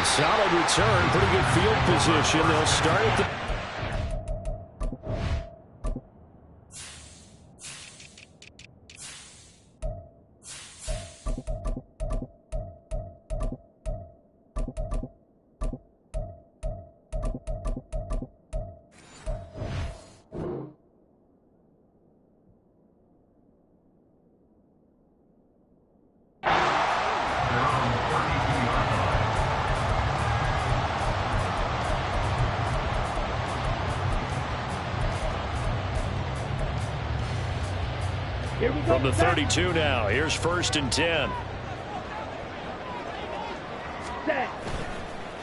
Solid return, pretty good field position. They'll start at the... From the 32 now, here's 1st and 10.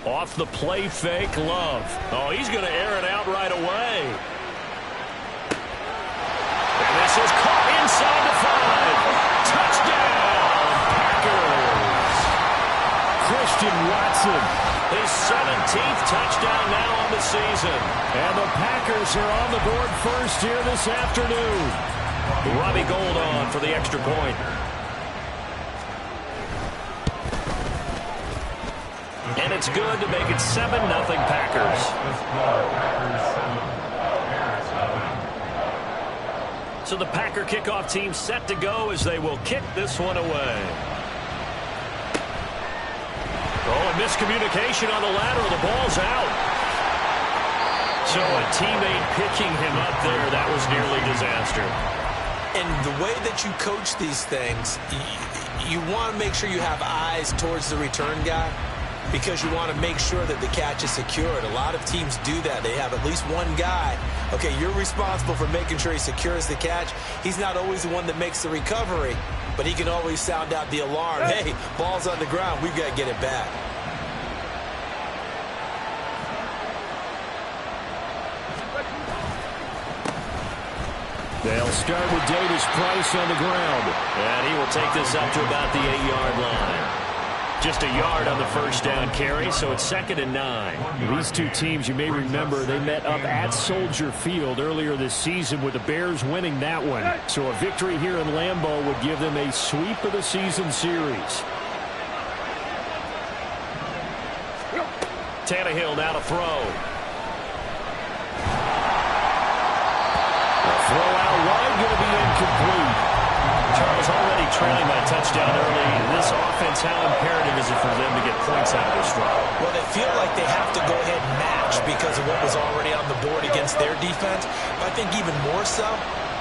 Off the play fake, Love. Oh, he's going to air it out right away. And this is caught inside the 5. Touchdown, Packers. Christian Watson. His 17th touchdown now on the season. And the Packers are on the board first here this afternoon. Robbie Gould on for the extra point. And it's good to make it 7-0 Packers. So the Packer kickoff team set to go as they will kick this one away. Oh, a miscommunication on the lateral. The ball's out. So a teammate picking him up there, that was nearly disaster. And the way that you coach these things, you want to make sure you have eyes towards the return guy because you want to make sure that the catch is secured. A lot of teams do that. They have at least one guy. Okay, you're responsible for making sure he secures the catch. He's not always the one that makes the recovery, but he can always sound out the alarm. Hey, ball's on the ground. We've got to get it back. They'll start with Davis Price on the ground. And he will take this up to about the 8-yard line. Just a yard on the first down carry, so it's 2nd and 9. These two teams, you may remember, they met up at Soldier Field earlier this season with the Bears winning that one. So a victory here in Lambeau would give them a sweep of the season series. Tannehill now to throw. Throw out wide, going to be incomplete. Charles already trailing by a touchdown early. This offense, how imperative is it for them to get points out of this drive? Well, they feel like they have to go ahead and match because of what was already on the board against their defense. But I think even more so,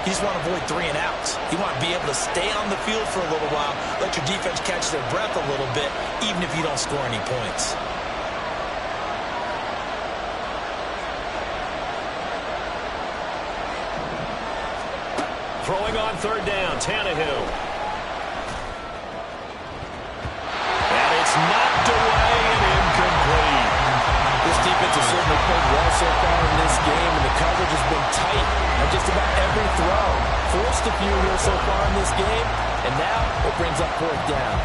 you just want to avoid 3 and outs. You want to be able to stay on the field for a little while, let your defense catch their breath a little bit, even if you don't score any points. Throwing on 3rd down, Tannehill. And it's knocked away and incomplete. This defense has certainly played well so far in this game, and the coverage has been tight on just about every throw. Forced a few here so far in this game, and now it brings up 4th down.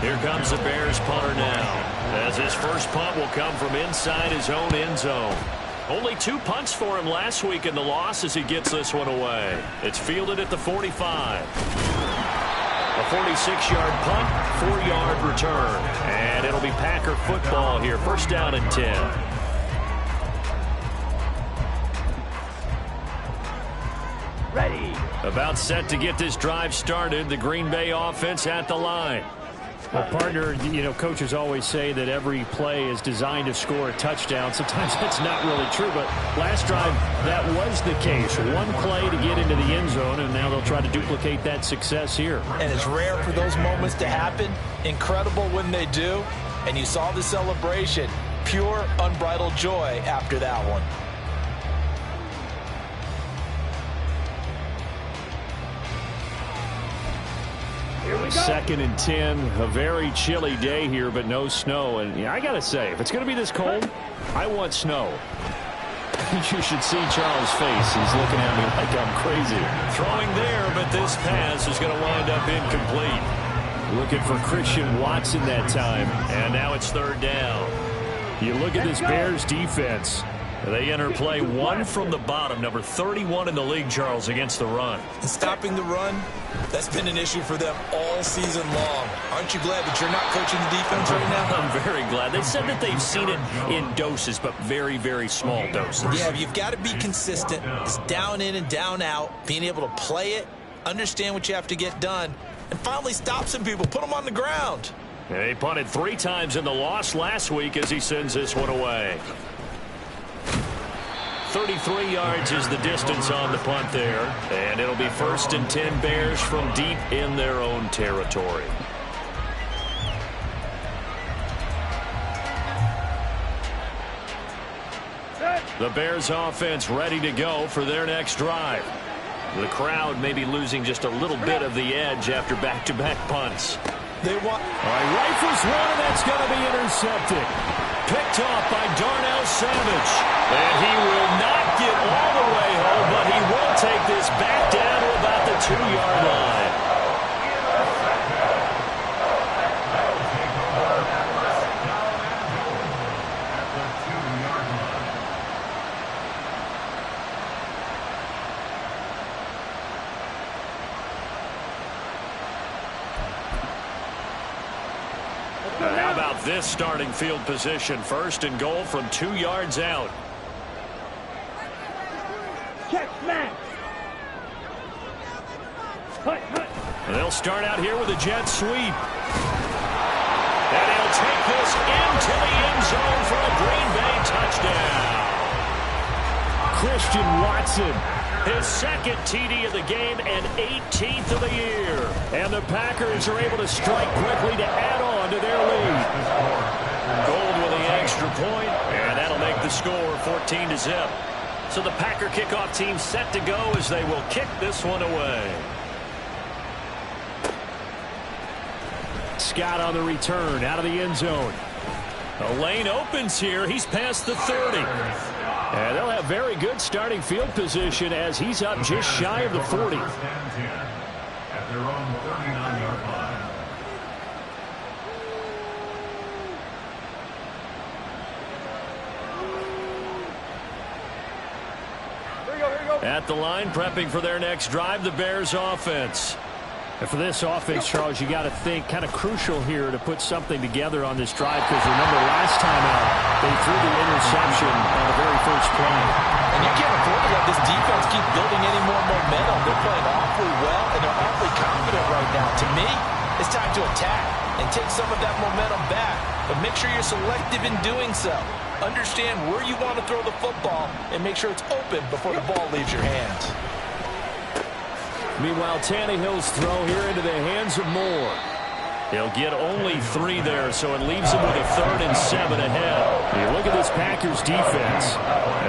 Here comes the Bears punter now, as his first punt will come from inside his own end zone. Only 2 punts for him last week in the loss as he gets this one away. It's fielded at the 45. A 46-yard punt, 4-yard return. And it'll be Packer football here. 1st down and 10. Ready. About set to get this drive started. The Green Bay offense at the line. Well, partner, you know, coaches always say that every play is designed to score a touchdown. Sometimes that's not really true, but last drive, that was the case. One play to get into the end zone, and now they'll try to duplicate that success here. And it's rare for those moments to happen. Incredible when they do. And you saw the celebration. Pure, unbridled joy after that one. Here we go. 2nd and 10, a very chilly day here, but no snow. And yeah, I got to say, if it's going to be this cold, I want snow. You should see Charles' face. He's looking at me like I'm crazy. Throwing there, but this pass is going to wind up incomplete. Looking for Christian Watson that time. And now it's 3rd down. You look at this Bears defense. They enter play one from the bottom, number 31 in the league, Charles, against the run. And stopping the run, that's been an issue for them all season long. Aren't you glad that you're not coaching the defense right now? I'm very glad. They said that they've seen it in doses, but very, very small doses. Yeah, you've got to be consistent. It's down in and down out, being able to play it, understand what you have to get done, and finally stop some people, put them on the ground. He punted 3 times in the loss last week as he sends this one away. 33 yards is the distance on the punt there. And it'll be 1st and 10 Bears from deep in their own territory. The Bears offense ready to go for their next drive. The crowd may be losing just a little bit of the edge after back-to-back punts. They want. All right, rifles one, and that's going to be intercepted. Picked off by Darnell Savage. And he will not get all the way home, but he will take this back down to about the 2-yard line. How about this starting field position? 1st and goal from 2 yards out. Check, man. They'll start out here with a jet sweep. And he'll take this into the end zone for a Green Bay touchdown. Christian Watson, his 2nd TD of the game and 18th of the year. And the Packers are able to strike quickly to add on to their lead. Gold with the extra point, and that'll make the score 14-0. So the Packer kickoff team set to go as they will kick this one away. Scott on the return out of the end zone. The lane opens here. He's past the 30. And they'll have very good starting field position as he's up just shy of the 40. At their own 39-yard line. At the line, prepping for their next drive, the Bears offense. And for this offense, Charles, you got to think kind of crucial here to put something together on this drive, because remember last time out they threw the interception on the very first play. And you can't afford to let this defense keep building any more momentum. They're playing awfully well, and they're awfully confident right now. To me, it's time to attack and take some of that momentum back. But make sure you're selective in doing so. Understand where you want to throw the football and make sure it's open before the ball leaves your hands. Meanwhile, Tannehill's throw here into the hands of Moore. He'll get only 3 there, so it leaves him with a 3rd and 7 ahead. You look at this Packers defense.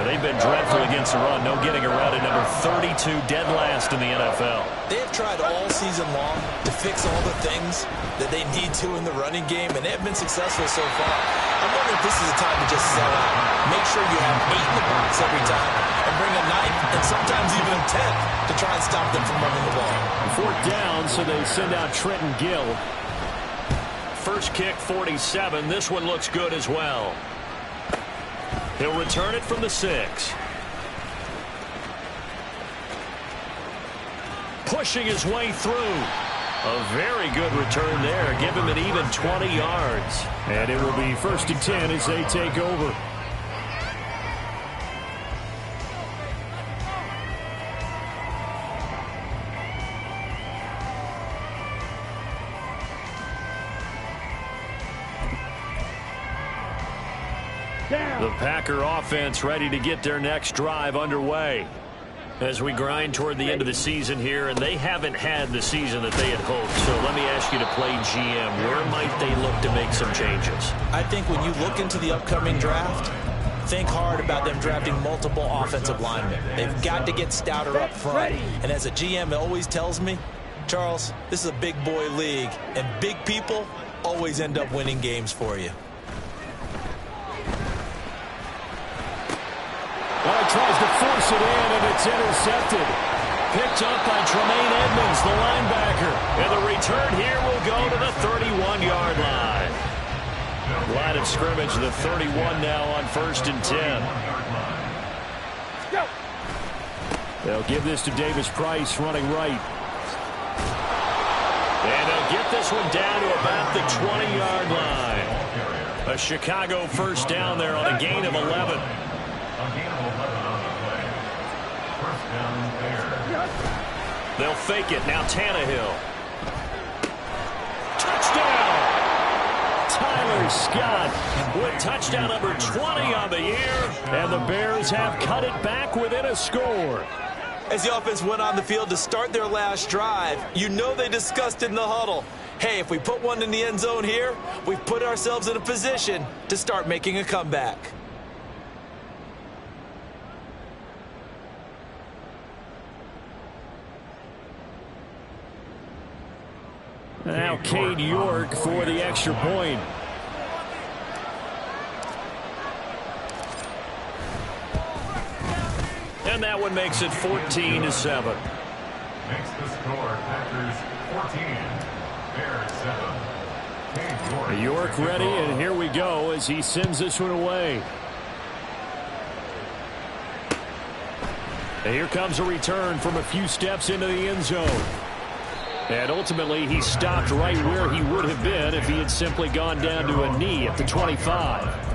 They've been dreadful against the run. No getting around at number 32, dead last in the NFL. They have tried all season long to fix all the things that they need to in the running game, and they have been successful so far. I'm wondering if this is a time to just sell out. Make sure you have 8 in the box every time, and bring a 9th and sometimes even a 10th to try and stop them from running the ball. 4th down, so they send out Trenton Gill. First kick, 47. This one looks good as well. He'll return it from the 6. Pushing his way through. A very good return there. Give him an even 20 yards. And it will be 1st and 10 as they take over. The Packer offense ready to get their next drive underway as we grind toward the end of the season here, and they haven't had the season that they had hoped. So let me ask you to play GM. Where might they look to make some changes? I think when you look into the upcoming draft, think hard about them drafting multiple offensive linemen. They've got to get stouter up front. And as a GM, it always tells me, Charles, this is a big boy league, and big people always end up winning games for you. Well, he tries to force it in, and it's intercepted. Picked up by Tremaine Edmonds, the linebacker. And the return here will go to the 31-yard line. Line of scrimmage, the 31 now on 1st and 10. They'll give this to Davis Price running right. And they'll get this one down to about the 20-yard line. A Chicago first down there on a gain of 11. A gain of 11 on the play. First down Bears. They'll fake it. Now Tannehill. Touchdown! Tyler Scott with touchdown number 20 on the year. And the Bears have cut it back within a score. As the offense went on the field to start their last drive, you know they discussed in the huddle, hey, if we put one in the end zone here, we've put ourselves in a position to start making a comeback. Now Cade York for the extra point. And that one makes it 14-7. Makes the score Packers 14, Bears 7. York ready, and here we go as he sends this one away. And here comes a return from a few steps into the end zone. And ultimately, he stopped right where he would have been if he had simply gone down to a knee at the 25.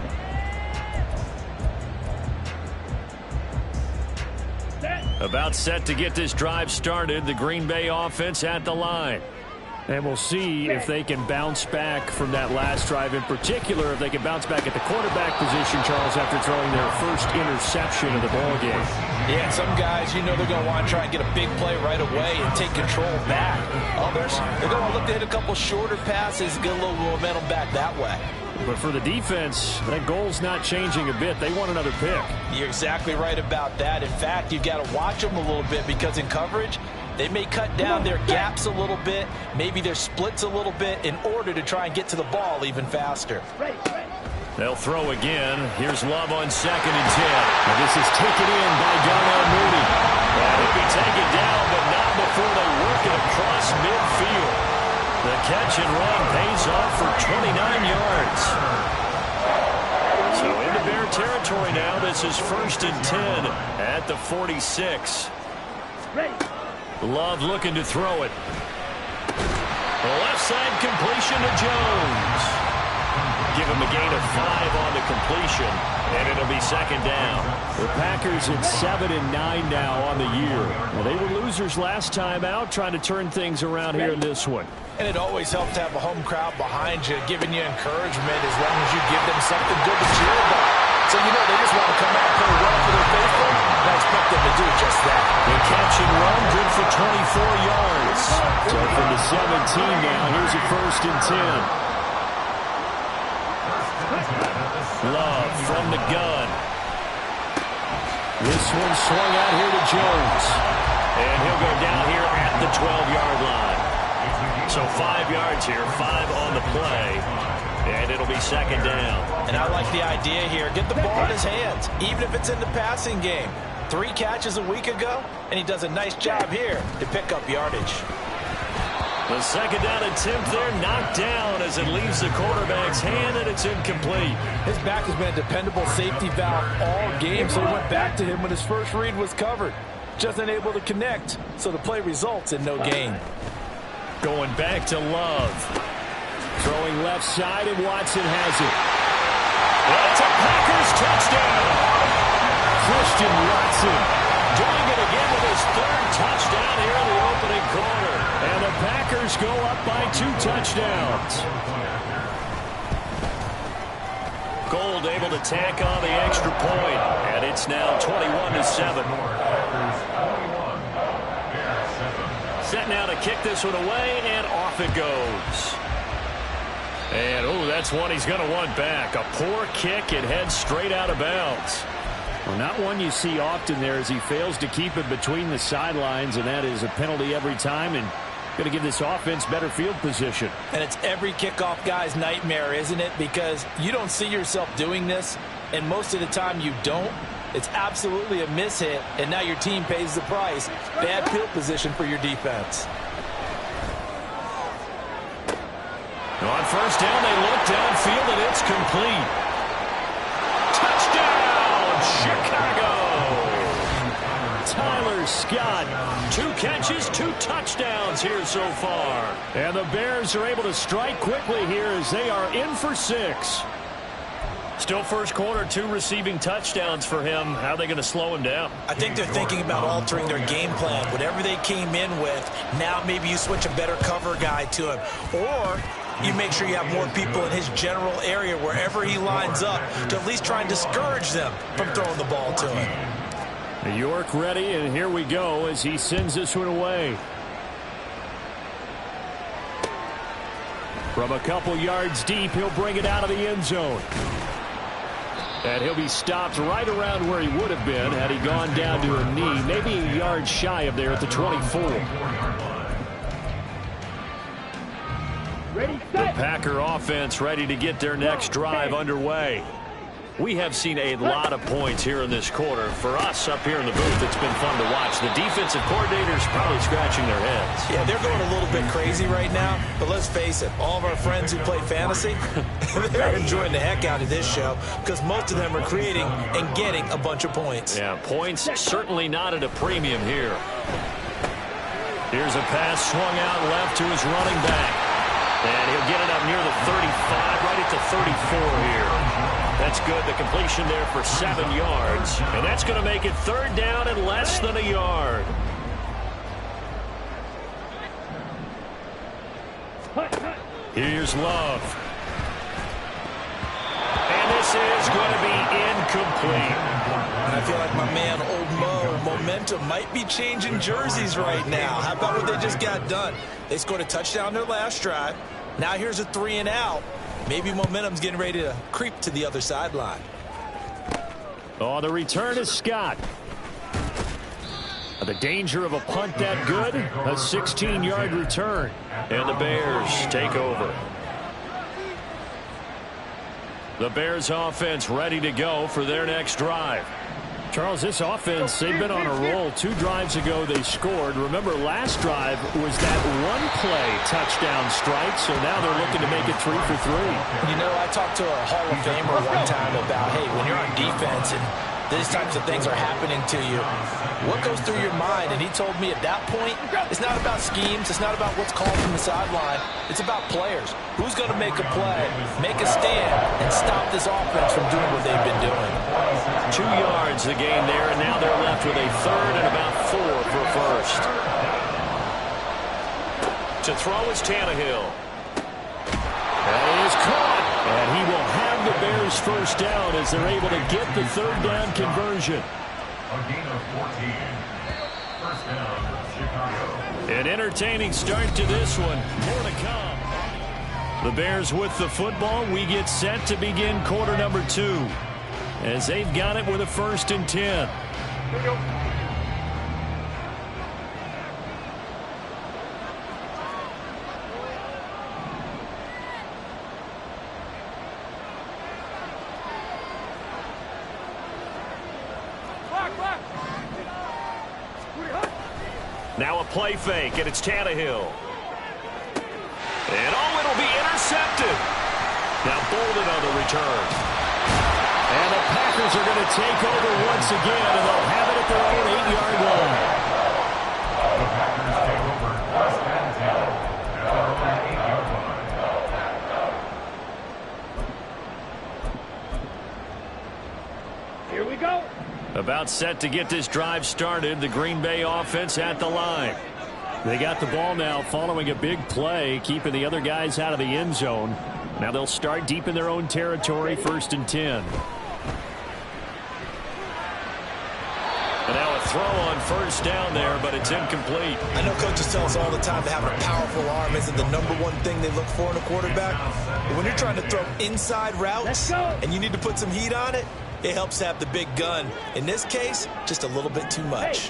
About set to get this drive started, the Green Bay offense at the line. And we'll see if they can bounce back from that last drive, in particular if they can bounce back at the quarterback position, Charles, after throwing their first interception of the ballgame. Yeah, and some guys, you know they're going to want to try and get a big play right away and take control back. Others, they're going to look to hit a couple shorter passes, get a little momentum back that way. But for the defense, that goal's not changing a bit. They want another pick. You're exactly right about that. In fact, you've got to watch them a little bit because in coverage, they may cut down their gaps a little bit, maybe their splits a little bit in order to try and get to the ball even faster. They'll throw again. Here's Love on 2nd and 10. And this is taken in by Darnell Mooney. And he'll be taken down, but not before they work it across midfield. The catch and run pays off for 29 yards. So into Bear territory now. This is 1st and 10 at the 46. Love looking to throw it. The left side completion to Jones. Give him a gain of 5 on the completion, and it'll be 2nd down. The Packers at 7 and 9 now on the year. Well, they were losers last time out, trying to turn things around here in this one. And it always helps to have a home crowd behind you, giving you encouragement as long as you give them something good to cheer about. So you know they just want to come out and play well for their faithful, and I expect them to do just that. The catch and run good for 24 yards. So from the 17 now, here's a 1st and 10. Love from the gun. This one swung out here to Jones. And he'll go down here at the 12-yard line. So 5 yards here, 5 on the play. And it'll be 2nd down. And I like the idea here. Get the ball in his hands, even if it's in the passing game. 3 catches a week ago, and he does a nice job here to pick up yardage. The 2nd down attempt there knocked down as it leaves the quarterback's hand, and it's incomplete. His back has been a dependable safety valve all game, so he went back to him when his first read was covered. Just unable to connect, so the play results in no gain. Going back to Love. Throwing left side, and Watson has it. That's a Packers touchdown. Christian Watson doing it again with his 3rd touchdown here in the opening quarter. And the Packers go up by 2 touchdowns. Gold able to tack on the extra point, and it's now 21-7. Set now to kick this one away, and off it goes. And, oh, that's one he's going to want back. A poor kick. It heads straight out of bounds. Well, not one you see often there as he fails to keep it between the sidelines, and that is a penalty every time, and going to give this offense better field position. And it's every kickoff guy's nightmare, isn't it? Because you don't see yourself doing this, and most of the time you don't. It's absolutely a mishit, and now your team pays the price. Bad field position for your defense. On 1st down, they look downfield, and it's complete. Touchdown, Chicago! Tyler Here's Scott. 2 catches, 2 touchdowns here so far. And the Bears are able to strike quickly here as they are in for 6. Still first quarter, 2 receiving touchdowns for him. How are they going to slow him down? I think they're thinking about altering their game plan. Whatever they came in with, now maybe you switch a better cover guy to him. Or you make sure you have more people in his general area wherever he lines up to at least try and discourage them from throwing the ball to him. York ready, and here we go as he sends this one away. From a couple yards deep, he'll bring it out of the end zone. And he'll be stopped right around where he would have been had he gone down to a knee, maybe a yard shy of there at the 24. The Packer offense ready to get their next drive underway. We have seen a lot of points here in this quarter. For us up here in the booth, it's been fun to watch. The defensive coordinators probably scratching their heads. Yeah, they're going a little bit crazy right now, but let's face it, all of our friends who play fantasy, they're enjoying the heck out of this show because most of them are creating and getting a bunch of points. Yeah, points certainly not at a premium here. Here's a pass swung out left to his running back. And he'll get it up near the 35, right at the 34 here. That's good. The completion there for 7 yards. And that's going to make it 3rd down and less than a yard. Here's Love. And this is going to be incomplete. And I feel like my man, Old Mo, momentum might be changing jerseys right now. How about what they just got done? They scored a touchdown their last drive. Now here's a 3 and out. Maybe momentum's getting ready to creep to the other sideline. Oh, the return is Scott. The danger of a punt that good. A 16-yard return. And the Bears take over. The Bears offense ready to go for their next drive. Charles, this offense, they've been on a roll. 2 drives ago, they scored. Remember, last drive was that one-play touchdown strike, so now they're looking to make it 3 for 3. You know, I talked to a Hall of Famer one time about, hey, when you're on defense and these types of things are happening to you, what goes through your mind? And he told me at that point, it's not about schemes. It's not about what's called from the sideline. It's about players. Who's going to make a play, make a stand, and stop this offense from doing what they've been doing? 2 yards the gain there, and now they're left with a 3rd and about 4 for first. To throw is Tannehill. That is caught. And he will have the Bears first down as they're able to get the 3rd down conversion. A gain of 14. First down, Chicago. An entertaining start to this one. More to come. The Bears with the football. We get set to begin quarter number 2 as they've got it with a 1st and 10. Now a play fake, and it's Tannehill. And oh, it'll be intercepted. Now Bolden on the return. And the Packers are going to take over once again, and they'll have it at their own 8-yard line. The Packers take over 1st and 10 at their own 8-yard line. Here we go. About set to get this drive started. The Green Bay offense at the line. They got the ball now following a big play, keeping the other guys out of the end zone. Now they'll start deep in their own territory, 1st and 10. And now a throw on 1st down there, but it's incomplete. I know coaches tell us all the time that having a powerful arm isn't the #1 thing they look for in a quarterback. But when you're trying to throw inside routes and you need to put some heat on it, it helps to have the big gun. In this case, just a little bit too much.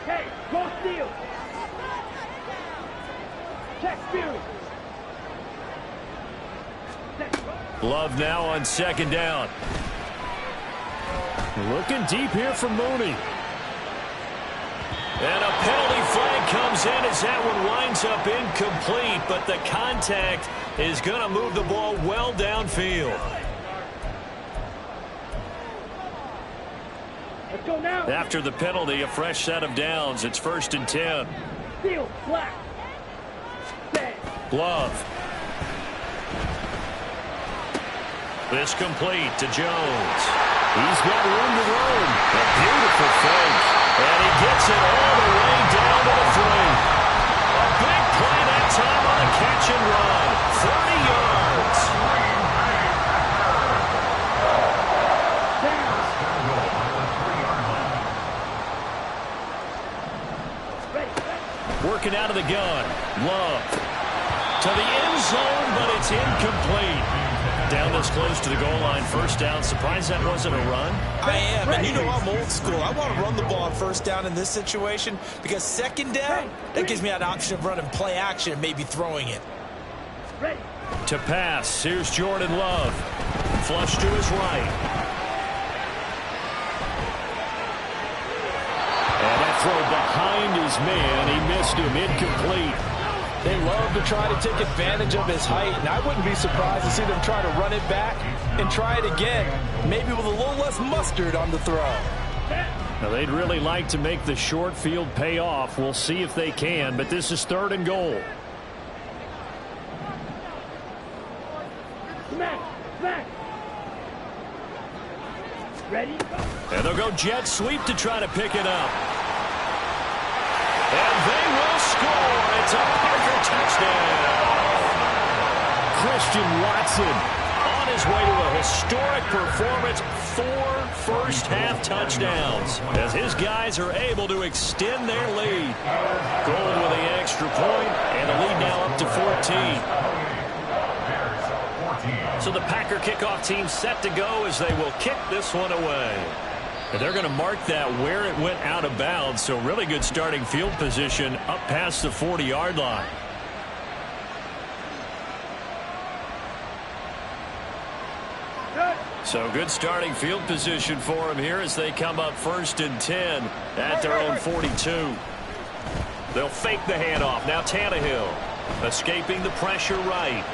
Hey, go steal. Check Fury. Love now on 2nd down. Looking deep here for Mooney. And a penalty flag comes in as that one winds up incomplete, but the contact is going to move the ball well downfield. After the penalty, a fresh set of downs. It's 1st and 10. Love. This complete to Jones. He's got room to roam. A beautiful fake. And he gets it all the way down to the 3. A big play that time on a catch and run. 30 yards. Working out of the gun. Love. To the end zone, but it's incomplete. Down this close to the goal line, 1st down. Surprised that wasn't a run? I am, and you know I'm old school. I want to run the ball on 1st down in this situation because 2nd down, that gives me an option of running play action and maybe throwing it. To pass, here's Jordan Love. Flush to his right. And that throw behind his man, he missed him, incomplete. They love to try to take advantage of his height, and I wouldn't be surprised to see them try to run it back and try it again, maybe with a little less mustard on the throw. Now, they'd really like to make the short field pay off. We'll see if they can, but this is 3rd and goal. Ready? And they'll go jet sweep to try to pick it up. And they will score. It's a Parker touchdown. Christian Watson on his way to a historic performance. 4 first-half touchdowns as his guys are able to extend their lead. Gold with the extra point, and the lead now up to 14. So the Packer kickoff team set to go as they will kick this one away. And they're going to mark that where it went out of bounds. So really good starting field position up past the 40-yard line. So good starting field position for them here as they come up 1st and 10 at their own 42. They'll fake the handoff. Now Tannehill escaping the pressure right.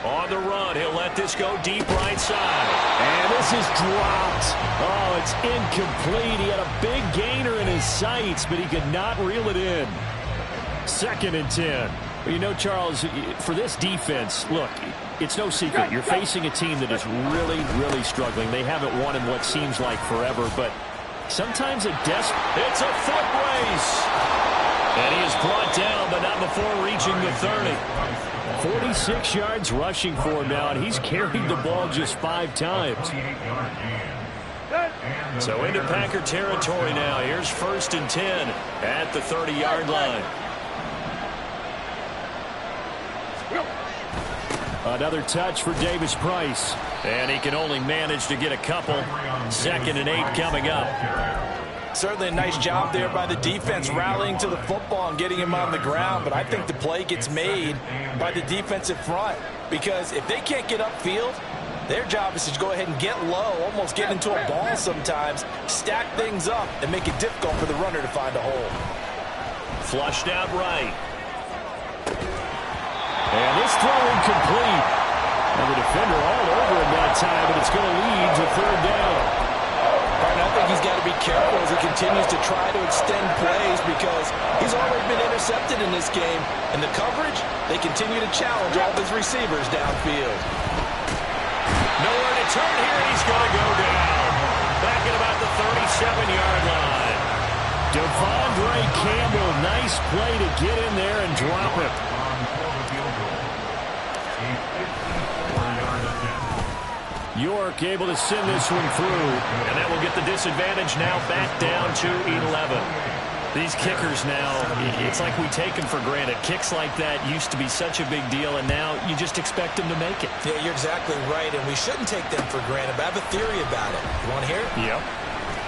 On the run, he'll let this go deep right side. And this is dropped. Oh, it's incomplete. He had a big gainer in his sights, but he could not reel it in. 2nd and 10. Well, you know, Charles, for this defense, look, it's no secret. You're facing a team that is really, really struggling. They haven't won in what seems like forever, but sometimes it's a foot race. And he is brought down, but not before reaching the 30. 46 yards rushing for him now, and he's carried the ball just 5 times. So into Packer territory now. Here's 1st and 10 at the 30-yard line. Another touch for Davis Price. And he can only manage to get a couple. 2nd and 8 coming up. Certainly a nice job there by the defense rallying to the football and getting him on the ground, but I think the play gets made by the defensive front because if they can't get upfield, their job is to go ahead and get low, almost get into a ball sometimes, stack things up, and make it difficult for the runner to find a hole. Flushed out right. And this throw incomplete. And the defender all over him that time, but it's going to lead to 3rd down. And I think he's got to be careful as he continues to try to extend plays because he's already been intercepted in this game. And the coverage, they continue to challenge all of his receivers downfield. Nowhere to turn here, and he's going to go down. Back at about the 37-yard line. Devondre Campbell, nice play to get in there and drop it. York able to send this one through, and that will get the disadvantage now back down to 11. These kickers now, it's like we take them for granted. Kicks like that used to be such a big deal, and now you just expect them to make it. Yeah, you're exactly right, and we shouldn't take them for granted, but I have a theory about it. You want to hear it? Yep.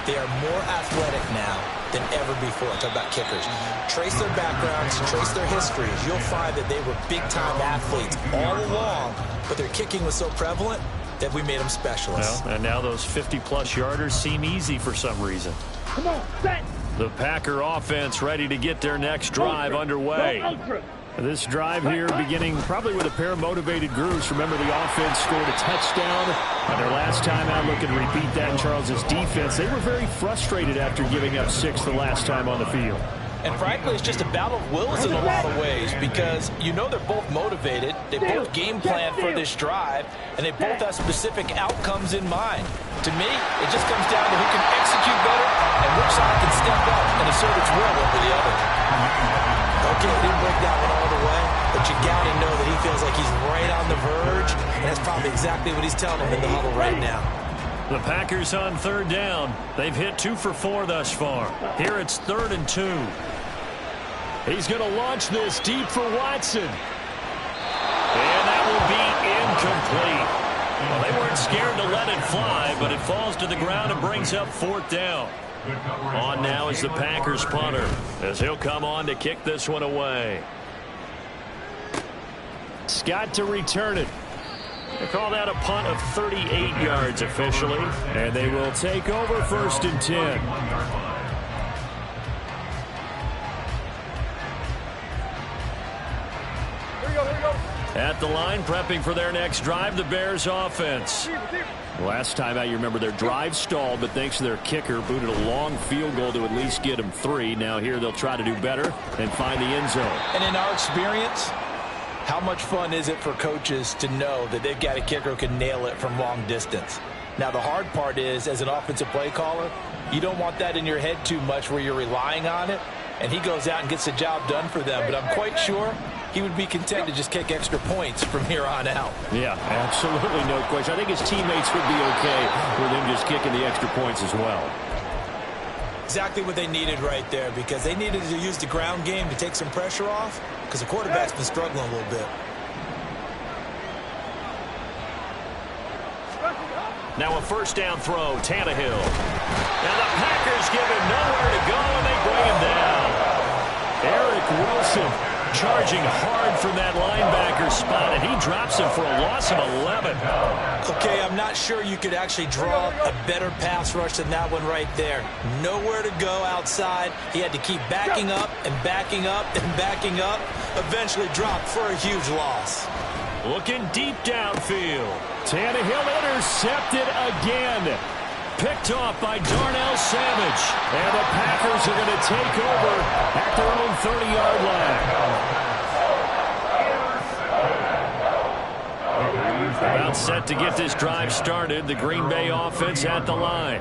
They are more athletic now than ever before. Talk about kickers. Trace their backgrounds, trace their histories. You'll find that they were big-time athletes all along, but their kicking was so prevalent that we made them specialists. Well, and now those 50-plus yarders seem easy for some reason. Come on, set. The Packer offense ready to get their next drive underway. This drive here beginning probably with a pair of motivated groups. Remember, the offense scored a touchdown on their last time out. Looking to repeat that in Charles's defense. They were very frustrated after giving up 6 the last time on the field. And frankly, it's just a battle of wills in a lot of ways because you know they're both motivated. They both game plan for this drive, and they both have specific outcomes in mind. To me, it just comes down to who can execute better and which side can step up and assert its will over the other. Okay, he didn't break that one all the way, but you got to know that he feels like he's right on the verge, and that's probably exactly what he's telling him in the huddle right now. The Packers on 3rd down. They've hit 2 for 4 thus far. Here it's 3rd and 2. He's going to launch this deep for Watson. And that will be incomplete. Well, they weren't scared to let it fly, but it falls to the ground and brings up 4th down. On now is the Packers punter, as he'll come on to kick this one away. Scott to return it. They call that a punt of 38 yards officially, and they will take over 1st and 10. At the line, prepping for their next drive, the Bears offense. Last time out, you remember their drive stalled, but thanks to their kicker, booted a long field goal to at least get them 3. Now here they'll try to do better and find the end zone. And in our experience, how much fun is it for coaches to know that they've got a kicker who can nail it from long distance? Now, the hard part is, as an offensive play caller, you don't want that in your head too much where you're relying on it, and he goes out and gets the job done for them. But I'm quite sure he would be content to just kick extra points from here on out. Yeah, absolutely no question. I think his teammates would be okay with him just kicking the extra points as well. Exactly what they needed right there, because they needed to use the ground game to take some pressure off, because the quarterback's been struggling a little bit. Now a 1st down throw, Tannehill. And the Packers give him nowhere to go, and they bring him down. Eric Wilson charging hard from that linebacker spot, and he drops him for a loss of 11. Okay, I'm not sure you could actually draw a better pass rush than that one right there. Nowhere to go outside. He had to keep backing up and backing up and backing up. Eventually dropped for a huge loss. Looking deep downfield. Tannehill intercepted again. Picked off by Darnell Savage. And the Packers are going to take over at their own 30-yard line. About set to get this drive started. The Green Bay offense at the line.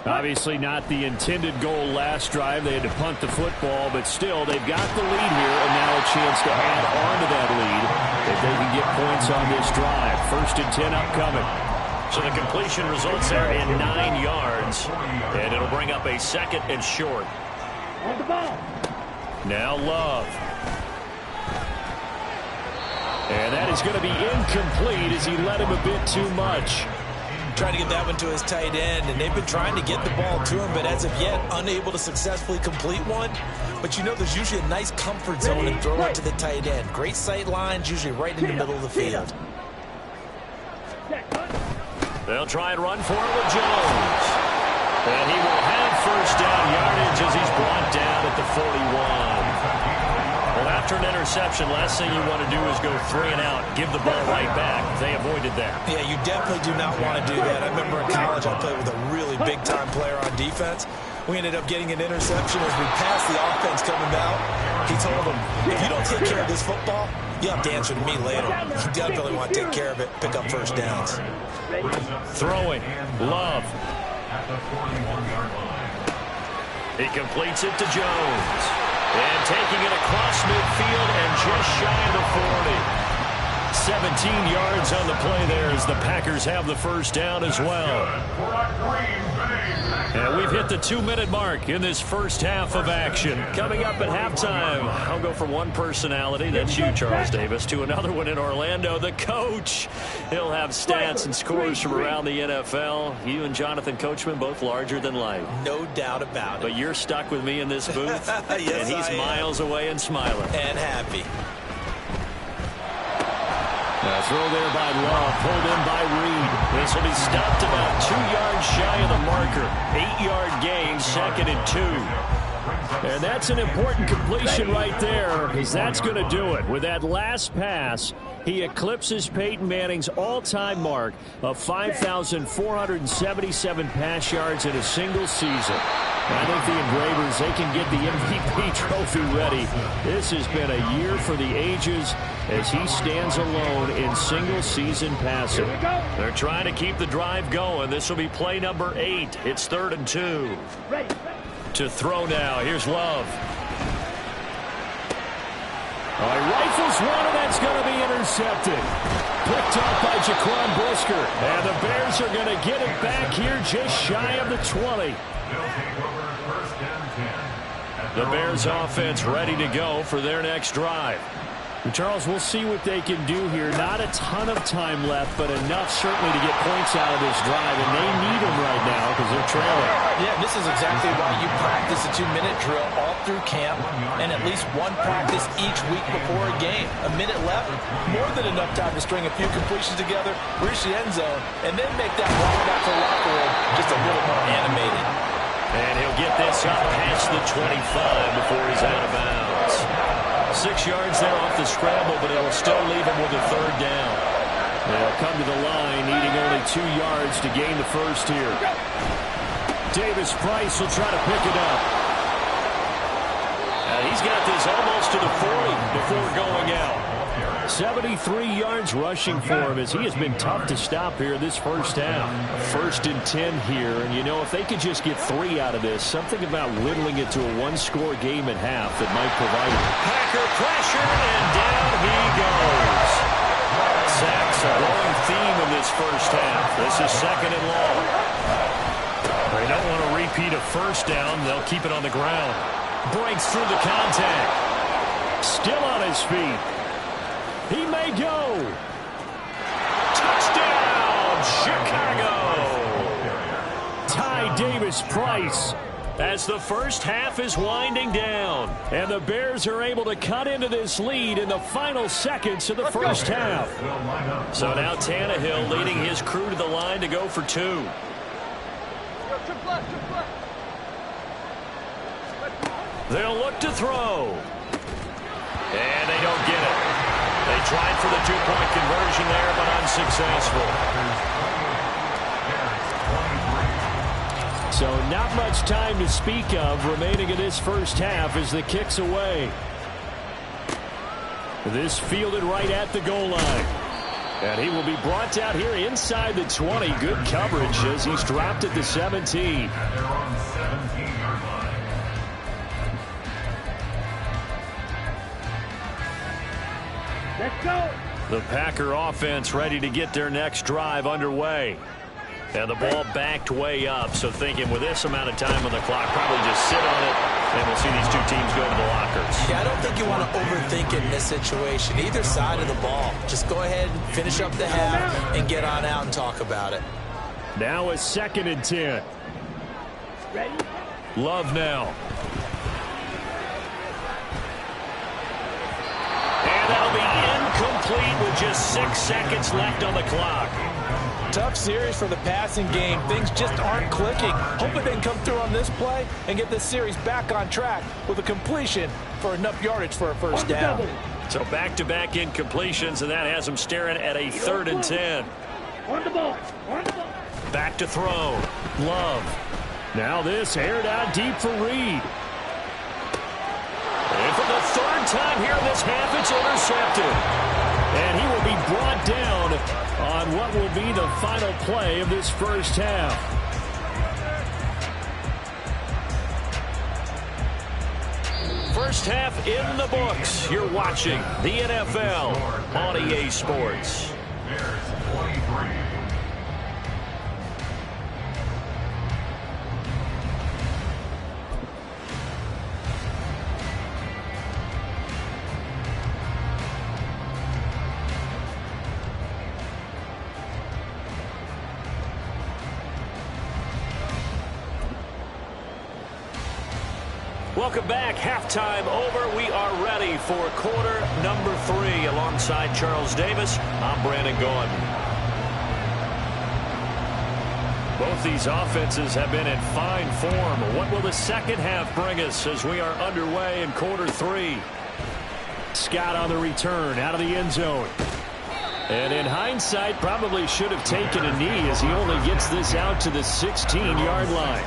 Obviously not the intended goal last drive. They had to punt the football, but still, they've got the lead here, and now a chance to add on to that lead if they can get points on this drive. 1st and 10 upcoming. So the completion results there in 9 yards, and it'll bring up a 2nd and short. Now Love. And that is going to be incomplete as he led him a bit too much. Trying to get that one to his tight end, and they've been trying to get the ball to him, but as of yet, unable to successfully complete one. But you know there's usually a nice comfort zone and throw it to the tight end. Great sight lines, usually right in the middle of the field. They'll try and run for it with Jones. And he will have 1st down yardage as he's brought down at the 41. Well, after an interception, last thing you want to do is go 3 and out, give the ball right back. They avoided that. Yeah, you definitely do not want to do that. I remember in college I played with a really big-time player on defense. We ended up getting an interception as we passed the offense coming out. He told him, if you don't take care of this football, you'll have to answer to me later. You definitely want to take care of it, pick up 1st downs. Throwing, Love. He completes it to Jones. And taking it across midfield and just shy of the 40. 17 yards on the play there as the Packers have the 1st down as well. And we've hit the 2-minute mark in this first half of action. Coming up at halftime, I'll go from one personality, that's you, Charles Davis, to another one in Orlando, the coach. He'll have stats and scores from around the NFL. You and Jonathan Coachman, both larger than life. No doubt about it. But you're stuck with me in this booth, yes, and he's miles away and smiling. And happy. A throw there by Love, pulled in by Reed. This will be stopped about 2 yards shy of the marker. 8-yard gain, 2nd and 2. And that's an important completion right there, because that's going to do it. With that last pass, he eclipses Peyton Manning's all-time mark of 5,477 pass yards in a single season. I think the Engravers, they can get the MVP trophy ready. This has been a year for the ages as he stands alone in single-season passing. They're trying to keep the drive going. This will be play number 8. It's 3rd and 2. To throw now. Here's Love. He rifles one, and that's going to be intercepted. Picked up by Jaquan Brisker. And the Bears are going to get it back here just shy of the 20. The Bears offense ready to go for their next drive. Charles, we'll see what they can do here. Not a ton of time left, but enough certainly to get points out of this drive, and they need them right now because they're trailing. Yeah, this is exactly why you practice a 2-minute drill all through camp and at least one practice each week before a game. A minute left, more than enough time to string a few completions together, reach the end zone, and then make that walk back to the locker room just a little more animated. And he'll get this up past the 25 before he's out of bounds. 6 yards there off the scramble, but it'll still leave him with a 3rd down. They'll come to the line, needing only 2 yards to gain the first here. Davis Price will try to pick it up. He's got this almost to the 40 before going out. 73 yards rushing for him as he has been tough to stop here this first half. 1st and 10 here, and you know, if they could just get 3 out of this, something about whittling it to a 1-score game at half that might provide it. Packer pressure, and down he goes. Sacks a growing theme in this first half. This is 2nd and long. They don't want to repeat a first down. They'll keep it on the ground. Breaks through the contact. Still on his feet. He may go. Touchdown, Chicago. Ty Davis Price. As the first half is winding down. And the Bears are able to cut into this lead in the final seconds of the first half. So now Tannehill leading his crew to the line to go for 2. They'll look to throw. And they don't get it. They tried for the 2-point conversion there, but unsuccessful. So not much time to speak of remaining in this first half as the kick's away. This fielded right at the goal line. And he will be brought down here inside the 20. Good coverage as he's dropped at the 17. Let's go. The Packer offense ready to get their next drive underway. And the ball backed way up, so thinking with this amount of time on the clock, probably just sit on it, and we'll see these two teams go to the lockers. Yeah, I don't think you want to overthink it in this situation. Either side of the ball. Just go ahead and finish up the half and get on out and talk about it. Now a 2nd and 10. Ready? Love now. And that'll be incomplete with just 6 seconds left on the clock. Tough series for the passing game. Things just aren't clicking. Hoping they can come through on this play and get this series back on track with a completion for enough yardage for a first down. So back-to-back incompletions, and that has them staring at a 3rd and 10. On the ball. Back to throw. Love. Now this aired out deep for Reed. And for the 3rd time here in this half, it's intercepted. And he will be brought down on what will be the final play of this first half. First half in the books. You're watching the NFL on EA Sports. Welcome back. Halftime over. We are ready for quarter number 3. Alongside Charles Davis, I'm Brandon Gordon. Both these offenses have been in fine form. What will the second half bring us as we are underway in quarter 3? Scott on the return out of the end zone. And in hindsight, probably should have taken a knee as he only gets this out to the 16-yard line.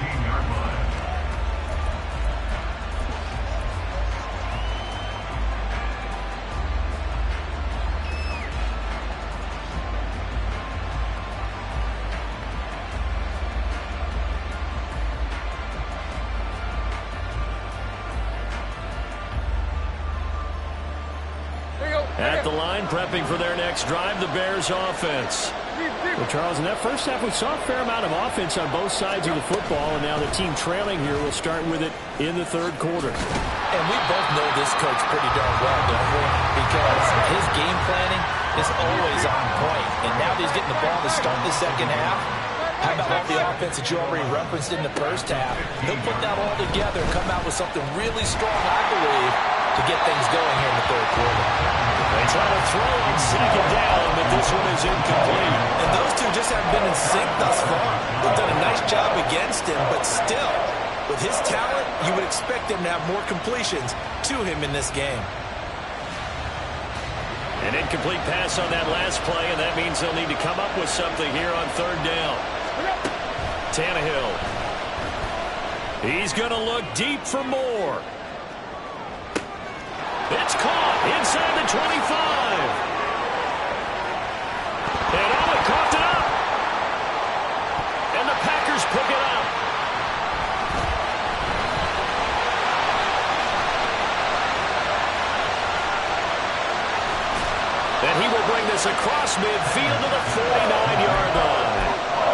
At the line, prepping for their next drive, the Bears offense. Well, Charles, in that first half, we saw a fair amount of offense on both sides of the football, and now the team trailing here will start with it in the third quarter. And we both know this coach pretty darn well, don't we? Because his game planning is always on point. And now that he's getting the ball to start the second half, how about all the offense that you already referenced in the first half? He'll put that all together and come out with something really strong, I believe, to get things going here in the third quarter. They try to throw on second down, but this one is incomplete. And those two just haven't been in sync thus far. They've done a nice job against him, but still, with his talent, you would expect him to have more completions to him in this game. An incomplete pass on that last play, and that means they'll need to come up with something here on third down. Tannehill. He's going to look deep for more. It's caught inside the 25. And Allen coughed it up. And the Packers pick it up. And he will bring this across midfield to the 49-yard line.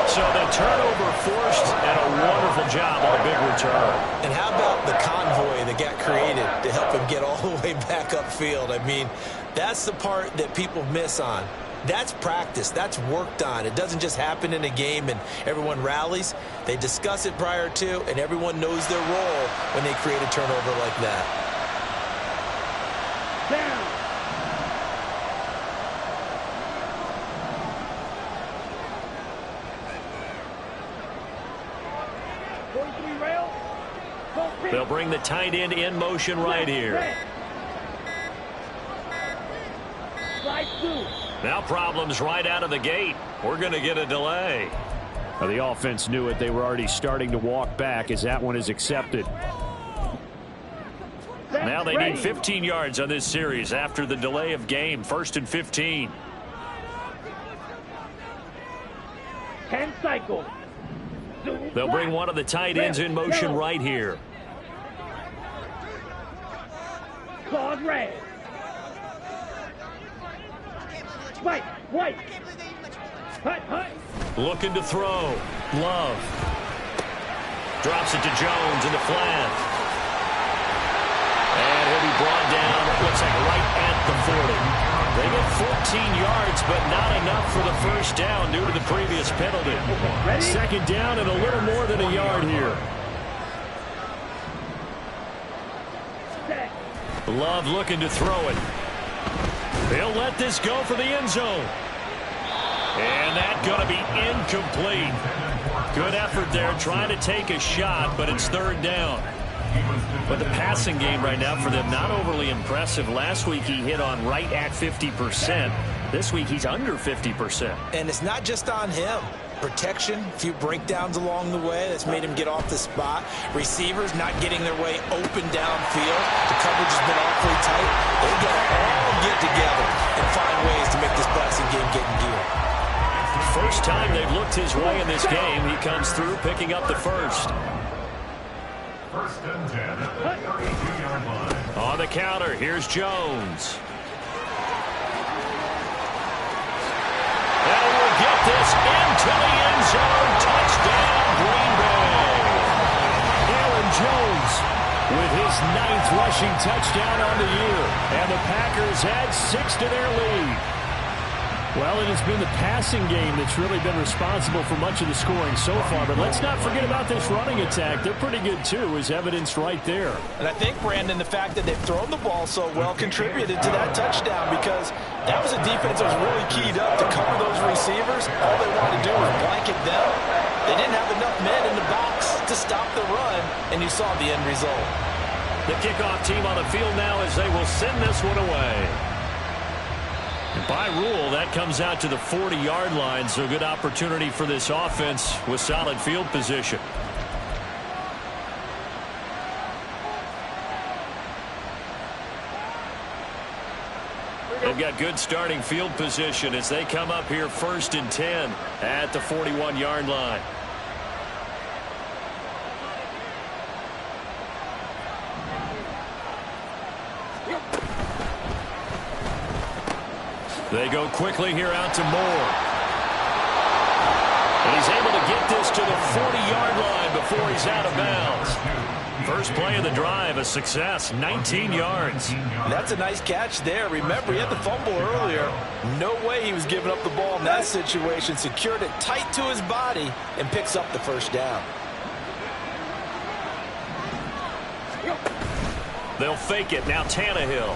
So the turnover forced, and a wonderful job on a big return. And how about the convoy that got created to help him get all the way back upfield? I mean, that's the part that people miss on. That's practice. That's worked on. It doesn't just happen in a game and everyone rallies. They discuss it prior to, and everyone knows their role when they create a turnover like that. Down. They'll bring the tight end in motion right here. Now problems right out of the gate. We're going to get a delay. Well, the offense knew it. They were already starting to walk back as that one is accepted. Now they need 15 yards on this series after the delay of game. 1st and 15. 10 cycles. They'll bring one of the tight ends in motion right here. Claws red. White. Hut. Looking to throw. Love. Drops it to Jones in the flat. And he'll be brought down, it looks like right at the 40. They get 14 yards, but not enough for the first down due to the previous penalty. Second down and a little more than a yard here. Love looking to throw it. They'll let this go for the end zone. And that's going to be incomplete. Good effort there trying to take a shot, but it's third down. But the passing game right now for them, not overly impressive. Last week he hit on right at 50%. This week he's under 50%. And it's not just on him. Protection, a few breakdowns along the way that's made him get off the spot. Receivers not getting their way open downfield. The coverage has been awfully tight. They've got to all get together and find ways to make this passing game get in gear. First time they've looked his way in this game. He comes through picking up the first. 1st and 10 at the 32-yard line. On the counter, here's Jones. And we'll get this into the end zone. Touchdown, Green Bay. Aaron Jones with his 9th rushing touchdown on the year. And the Packers add 6 to their lead. Well, it has been the passing game that's really been responsible for much of the scoring so far. But let's not forget about this running attack. They're pretty good, too, as evidenced right there. And I think, Brandon, the fact that they've thrown the ball so well contributed to that touchdown, because that was a defense that was really keyed up to cover those receivers. All they wanted to do was blanket them They didn't have enough men in the box to stop the run, and you saw the end result. The kickoff team on the field now as they will send this one away. And by rule, that comes out to the 40-yard line, so good opportunity for this offense with solid field position. They've got good starting field position as they come up here 1st and 10 at the 41-yard line. They go quickly here out to Moore. And he's able to get this to the 40-yard line before he's out of bounds. First play of the drive, a success, 19 yards. That's a nice catch there. Remember, he had the fumble earlier. No way he was giving up the ball in that situation. Secured it tight to his body and picks up the first down. They'll fake it. Now Tannehill.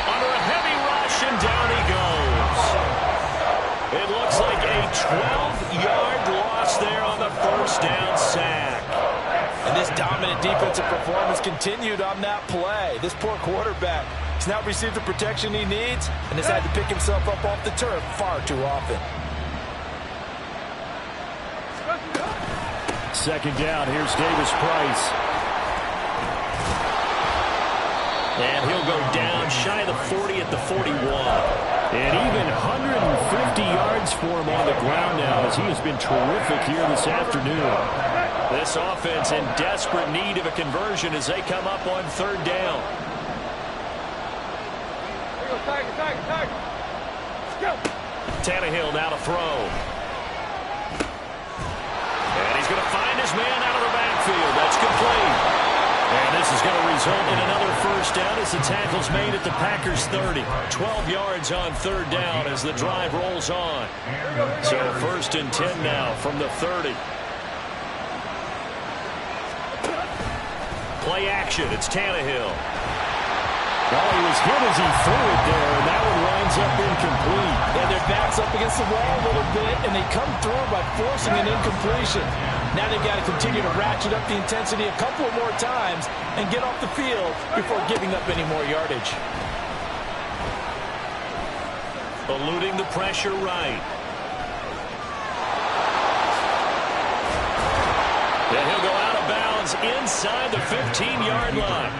Under a heavy rush, and down he goes. It looks like a 12-yard loss there on the first down sack. And this dominant defensive performance continued on that play. This poor quarterback has now received the protection he needs and has had to pick himself up off the turf far too often. Second down, here's Davis Price. And he'll go down shy of the 40 at the 41. And even 150 yards for him on the ground now as he has been terrific here this afternoon. This offense in desperate need of a conversion as they come up on third down. Tannehill now to throw. And he's going to find his man out of the backfield. That's complete. And this is going to result in another first down as the tackle's made at the Packers 30. 12 yards on third down as the drive rolls on. So 1st and 10 now from the 30. Play action. It's Tannehill. Oh, he was hit as he threw it there, and that one winds up incomplete. And their back's up against the wall a little bit, and they come through by forcing an incompletion. Now they've got to continue to ratchet up the intensity a couple of more times and get off the field before giving up any more yardage. Eluding the pressure right. And he'll go out of bounds inside the 15-yard line.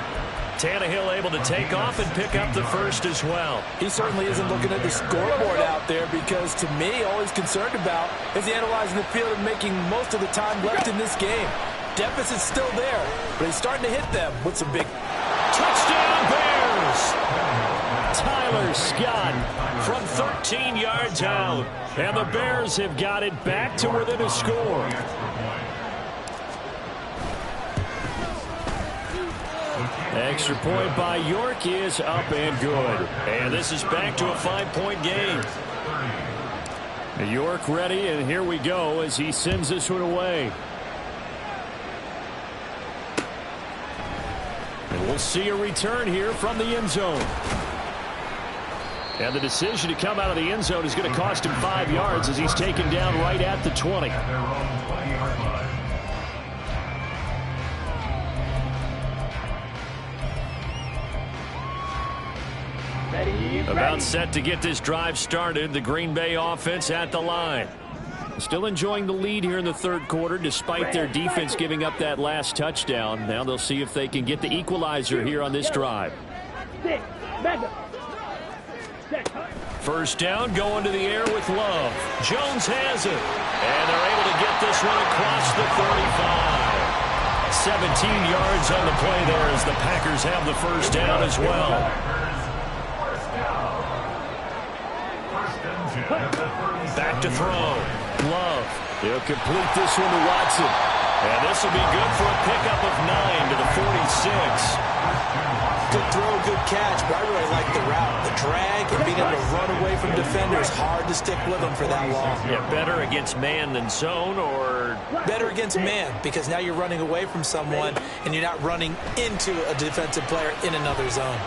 Tannehill able to take off and pick up the first as well. He certainly isn't looking at the scoreboard out there because, to me, all he's concerned about is analyzing the field and making most of the time left in this game. Deficit's still there, but he's starting to hit them with some big... Touchdown, Bears! Tyler Scott from 13 yards out. And the Bears have got it back to within a score. Extra point by York is up and good. And this is back to a 5-point game. York ready, and here we go as he sends this one away. And we'll see a return here from the end zone. And the decision to come out of the end zone is going to cost him 5 yards as he's taken down right at the 20. About set to get this drive started. The Green Bay offense at the line. Still enjoying the lead here in the third quarter despite their defense giving up that last touchdown. Now they'll see if they can get the equalizer here on this drive. First down, going to the air with Love. Jones has it. And they're able to get this one across the 35. 17 yards on the play there as the Packers have the first down as well. Back to throw. Love. He'll complete this one to Watson. And this will be good for a pickup of 9 to the 46. Good throw, good catch, but I really like the route. The drag and being able to run away from defenders. Hard to stick with them for that long. Yeah, better against man than zone, or? Better against man, because now you're running away from someone and you're not running into a defensive player in another zone.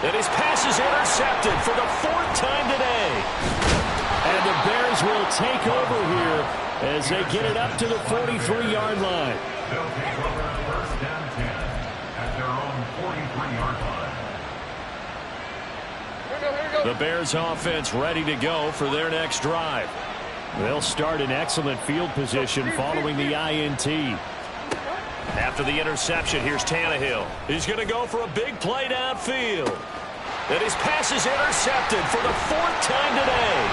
And his pass is intercepted for the 4th time today. And the Bears will take over here as they get it up to the 43-yard line. They'll take over first down 10 at their own 43-yard line. The Bears offense ready to go for their next drive. They'll start in excellent field position following the INT. After the interception, here's Tannehill. He's going to go for a big play downfield. And his pass is intercepted for the 4th time today.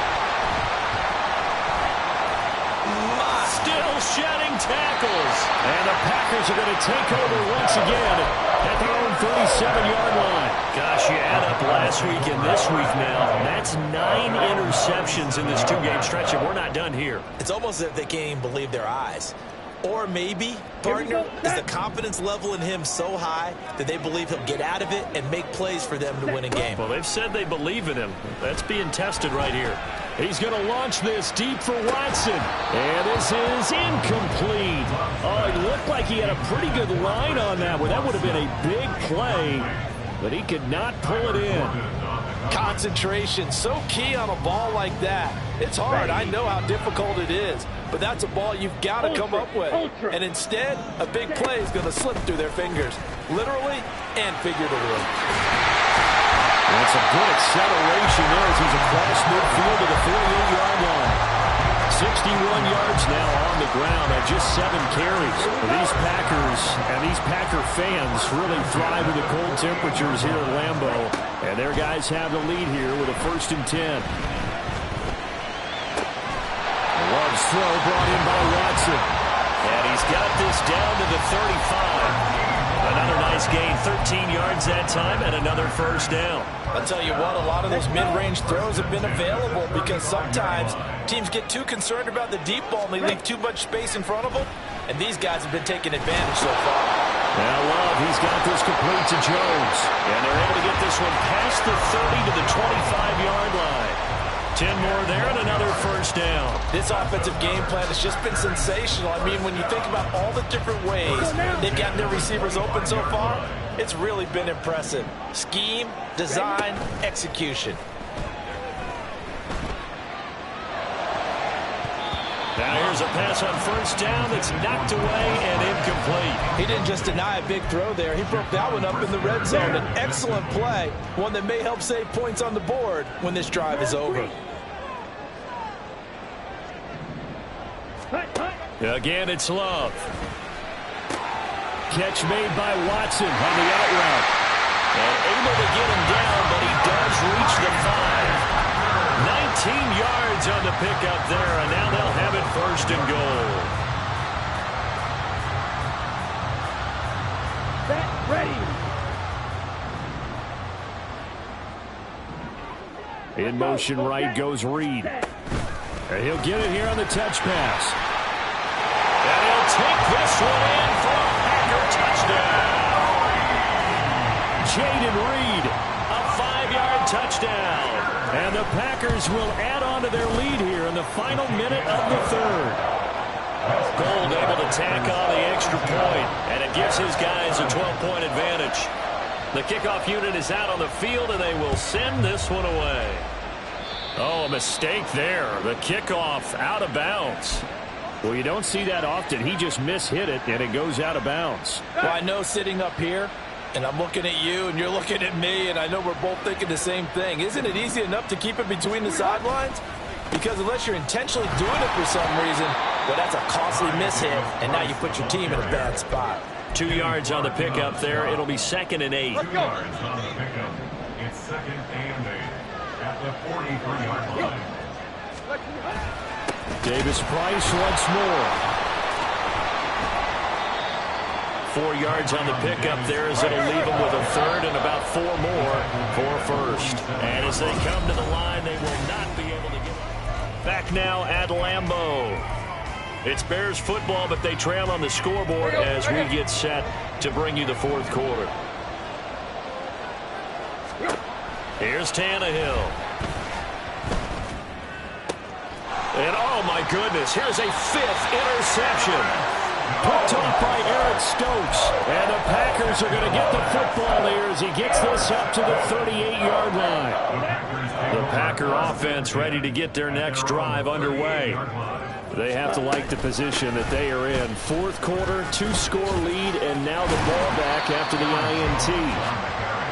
Still shedding tackles. And the Packers are going to take over once again at their own 37-yard line. Gosh, you add up last week and this week now. That's 9 interceptions in this 2-game stretch, and we're not done here. It's almost as if they can't even believe their eyes. Or maybe, partner, is the confidence level in him so high that they believe he'll get out of it and make plays for them to win a game. Well, they've said they believe in him. That's being tested right here. He's going to launch this deep for Watson. And this is incomplete. Oh, it looked like he had a pretty good line on that one. That would have been a big play, but he could not pull it in. Concentration, so key on a ball like that. It's hard. I know how difficult it is, but that's a ball you've got to come up with. And instead, a big play is going to slip through their fingers, literally and figuratively. That's a good acceleration there as he's across midfield to the 48-yard line. 61 yards now on the ground on just 7 carries. These Packers and these Packer fans really thrive in the cold temperatures here at Lambeau. And their guys have the lead here with a 1st and 10. Love's throw brought in by Watson. And he's got this down to the 35. Another nice gain, 13 yards that time, and another 1st down. I'll tell you what, a lot of those mid-range throws have been available because sometimes teams get too concerned about the deep ball and they leave too much space in front of them, and these guys have been taking advantage so far. Now Love, he's got this complete to Jones. And they're able to get this one past the 30 to the 25-yard line. 10 more there and another 1st down. This offensive game plan has just been sensational. I mean, when you think about all the different ways they've gotten their receivers open so far, it's really been impressive. Scheme, design, execution. Now here's a pass on 1st down that's knocked away and incomplete. He didn't just deny a big throw there. He broke that one up in the red zone. An excellent play, one that may help save points on the board when this drive is over. Again, it's Love. Catch made by Watson on the out route. And able to get him down, but he does reach the 5. 19 yards on the pickup there, and now they'll have it 1st and goal. Set, ready. In motion right goes Reed. And he'll get it here on the touch pass. And he'll take this one in for a Packer touchdown. Jaden Reed, a 5-yard touchdown. And the Packers will add on to their lead here in the final minute of the 3rd. Gold able to tack on the extra point, and it gives his guys a 12-point advantage. The kickoff unit is out on the field, and they will send this one away. Oh, a mistake there. The kickoff out of bounds. Well, you don't see that often. He just mishit it, and it goes out of bounds. Well, I know sitting up here, and I'm looking at you, and you're looking at me, and I know we're both thinking the same thing. Isn't it easy enough to keep it between the sidelines? Because unless you're intentionally doing it for some reason, well, that's a costly mishit, and now you put your team in a bad spot. 2 yards on the pickup there. It'll be 2nd and 8. 2 yards on the pickup. It's 2nd and 8 at the 43-yard line. Davis Price once more. 4 yards on the pickup there as it'll leave them with a 3rd and about 4 more for 1st. And as they come to the line, they will not be able to get it. Back now at Lambeau. It's Bears football, but they trail on the scoreboard as we get set to bring you the 4th quarter. Here's Tannehill. And oh my goodness, here's a 5th interception. Picked off by Eric Stokes. And the Packers are going to get the football here as he gets this up to the 38-yard line. The Packer offense ready to get their next drive underway. They have to like the position that they are in. Fourth quarter, 2-score lead, and now the ball back after the INT.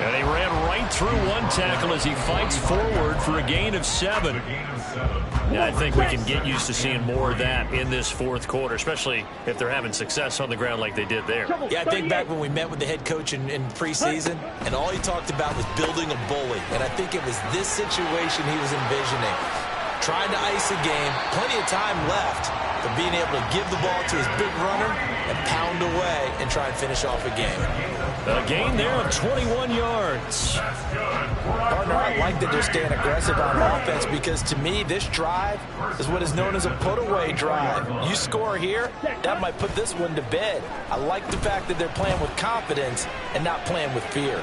And he ran right through one tackle as he fights forward for a gain of 7. Yeah, I think we can get used to seeing more of that in this fourth quarter, especially if they're having success on the ground like they did there. Yeah, I think back when we met with the head coach in preseason, and all he talked about was building a bully. And I think it was this situation he was envisioning. Trying to ice a game, plenty of time left, but being able to give the ball to his big runner and pound away and try and finish off a game. A gain there of 21 yards. Partner, I like that they're staying aggressive on offense because to me, this drive is what is known as a put-away drive. You score here, that might put this one to bed. I like the fact that they're playing with confidence and not playing with fear.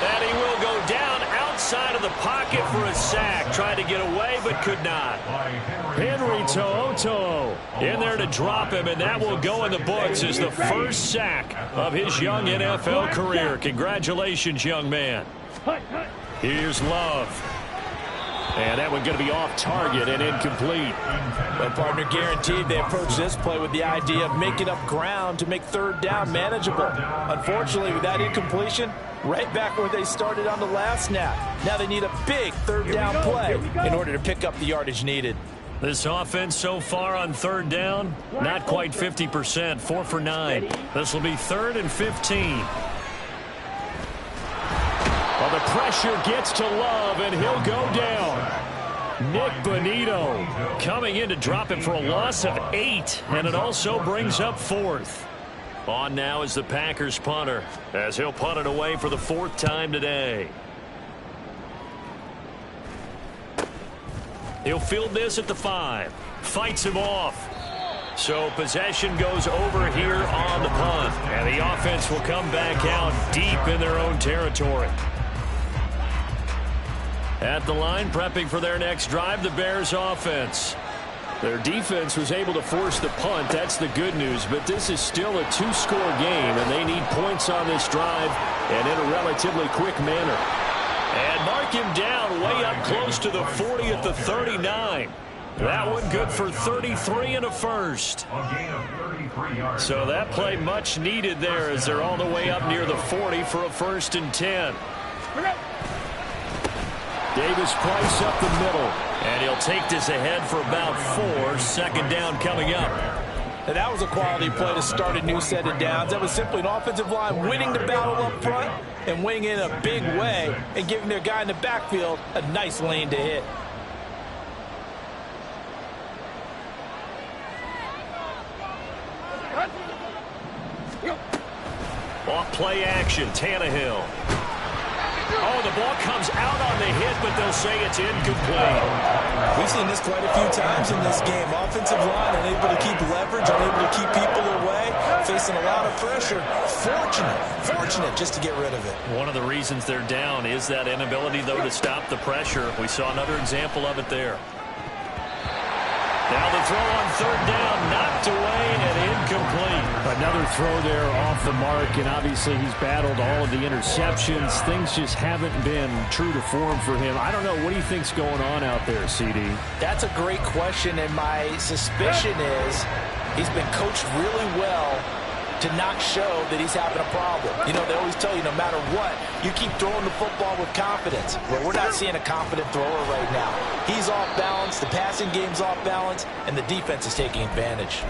And he will go down outside of the pocket for a sack. Tried to get away, but could not. Henry To'oto'o in there to drop him, and that will go in the books as the first sack of his young NFL career. Congratulations, young man. Here's Love. And that one going to be off target and incomplete. Well, partner, guaranteed they approach this play with the idea of making up ground to make third down manageable. Unfortunately, with that incompletion, right back where they started on the last snap. Now they need a big third down play in order to pick up the yardage needed. This offense so far on third down, not quite 50%, 4 for 9. This will be 3rd and 15. Well, the pressure gets to Love, and he'll go down. Nick Bonito coming in to drop him for a loss of 8, and it also brings up 4th. On now is the Packers punter, as he'll punt it away for the 4th time today. He'll field this at the 5. Fights him off. So possession goes over here on the punt, and the offense will come back out deep in their own territory. At the line, prepping for their next drive, the Bears offense. Their defense was able to force the punt. That's the good news, but this is still a 2-score game, and they need points on this drive and in a relatively quick manner. And mark him down way up close to the 40 at the 39. That one good for 33 and a first. So that play much needed there as they're all the way up near the 40 for a 1st and 10. Davis Price up the middle, and he'll take this ahead for about 4. 2nd down coming up. And that was a quality play to start a new set of downs. That was simply an offensive line winning the battle up front and winning in a big way and giving their guy in the backfield a nice lane to hit. Off play action, Tannehill. Oh, the ball comes out on the hit, but they'll say it's incomplete. We've seen this quite a few times in this game. Offensive line unable to keep leverage, unable to keep people away, facing a lot of pressure. Fortunate just to get rid of it. One of the reasons they're down is that inability, though, to stop the pressure. We saw another example of it there. Now the throw on 3rd down, knocked away and incomplete. Another throw there off the mark, and obviously he's battled all of the interceptions. Things just haven't been true to form for him. I don't know. What do you think's going on out there, CD? That's a great question, and my suspicion is he's been coached really well to not show that he's having a problem. You know, they always tell you no matter what, you keep throwing the football with confidence. Well, we're not seeing a confident thrower right now. He's off balance, the passing game's off balance, and the defense is taking advantage.